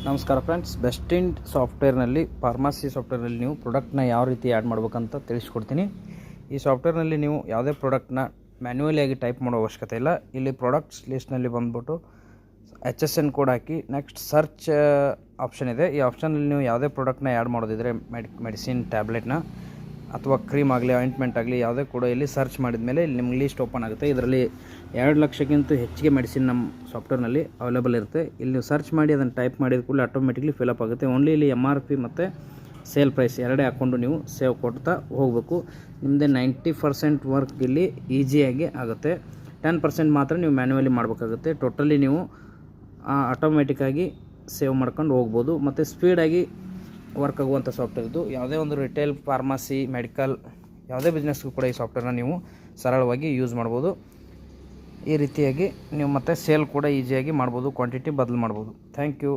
ನಮಸ್ಕಾರ friends, ಬೆಸ್ಟಿಂಡ್ ಸಾಫ್ಟ್ವೇರ್ನಲ್ಲಿ pharmacy ಸಾಫ್ಟ್ವೇರ್ನಲ್ಲಿ ನೀವು ಪ್ರಾಡಕ್ಟ್ನ ಯಾವ ರೀತಿ ಆ್ಯಡ್ ಮಾಡ್ಬೇಕಂತ ತಿಳಿಸ್ಕೊಡ್ತೀನಿ. ಈ ಸಾಫ್ಟ್ವೇರ್ನಲ್ಲಿ ನೀವು ಯಾವುದೇ ಪ್ರಾಡಕ್ಟ್ನ ಮ್ಯಾನ್ಯುವಲಿಯಾಗಿ ಟೈಪ್ ಮಾಡೋ ಅವಶ್ಯಕತೆ ಇಲ್ಲ. ಇಲ್ಲಿ ಪ್ರಾಡಕ್ಟ್ಸ್ ಲಿಸ್ಟ್ನಲ್ಲಿ ಬಂದುಬಿಟ್ಟು HSN ಕೋಡ್ ಹಾಕಿ ನೆಕ್ಸ್ಟ್ ಸರ್ಚ್ ಆಪ್ಷನ್ ಇದೆ. ಈ ಆಪ್ಷನಲ್ಲಿ ನೀವು ಯಾವುದೇ ಪ್ರಾಡಕ್ಟ್ನ ಆ್ಯಡ್ ಮಾಡೋದಿದ್ರೆ ಮೆಡಿಸಿನ್ ಟ್ಯಾಬ್ಲೆಟ್ನ ಅಥವಾ ಕ್ರೀಮ್ ಆಗಲಿ ಆಯಿಂಟ್ಮೆಂಟ್ ಆಗಲಿ ಯಾವುದೇ ಕೂಡ ಇಲ್ಲಿ ಸರ್ಚ್ ಮಾಡಿದ ಮೇಲೆ ಇಲ್ಲಿ ನಿಮ್ಗೆ ಲೀಸ್ಟ್ ಓಪನ್ ಆಗುತ್ತೆ. ಇದರಲ್ಲಿ 2 ಲಕ್ಷಕ್ಕಿಂತ ಹೆಚ್ಚಿಗೆ ಮೆಡಿಸಿನ್ ನಮ್ಮ ಸಾಫ್ಟ್ವೇರ್ನಲ್ಲಿ ಅವೈಲೇಬಲ್ ಇರುತ್ತೆ. ಇಲ್ಲಿ ನೀವು ಸರ್ಚ್ ಮಾಡಿ ಅದನ್ನು ಟೈಪ್ ಮಾಡಿದ ಕೂಡಲೇ ಆಟೋಮೆಟಿಕ್ಲಿ ಫಿಲಪ್ ಆಗುತ್ತೆ. ಓನ್ಲಿ ಇಲ್ಲಿ MRP ಮತ್ತು ಸೇಲ್ ಪ್ರೈಸ್ ಎರಡೇ ಹಾಕ್ಕೊಂಡು ನೀವು ಸೇವ್ ಕೊಡ್ತಾ ಹೋಗಬೇಕು. ನಿಮ್ಮದೇ 90% ವರ್ಕ್ ಇಲ್ಲಿ ಈಸಿಯಾಗಿ ಆಗುತ್ತೆ. 10% ಮಾತ್ರ ನೀವು ಮ್ಯಾನ್ಯುವಲಿ ಮಾಡಬೇಕಾಗುತ್ತೆ. ಟೋಟಲಿ ನೀವು ಆಟೋಮೆಟಿಕ್ಕಾಗಿ ಸೇವ್ ಮಾಡ್ಕೊಂಡು ಹೋಗ್ಬೋದು. ಮತ್ತು ಸ್ಪೀಡಾಗಿ ವರ್ಕ್ ಆಗುವಂಥ ಸಾಫ್ಟ್ವೇರ್ ಇದು. ಯಾವುದೇ ಒಂದು ರಿಟೇಲ್, ಫಾರ್ಮಸಿ, ಮೆಡಿಕಲ್ ಯಾವುದೇ ಬಿಸ್ನೆಸ್ಗೂ ಕೂಡ ಈ ಸಾಫ್ಟ್ವೇರ್ನ ನೀವು ಸರಳವಾಗಿ ಯೂಸ್ ಮಾಡ್ಬೋದು. ಈ ರೀತಿಯಾಗಿ ನೀವು ಮತ್ತು ಸೇಲ್ ಕೂಡ ಈಸಿಯಾಗಿ ಮಾಡ್ಬೋದು, ಕ್ವಾಂಟಿಟಿ ಬದಲು ಮಾಡ್ಬೋದು. Thank you.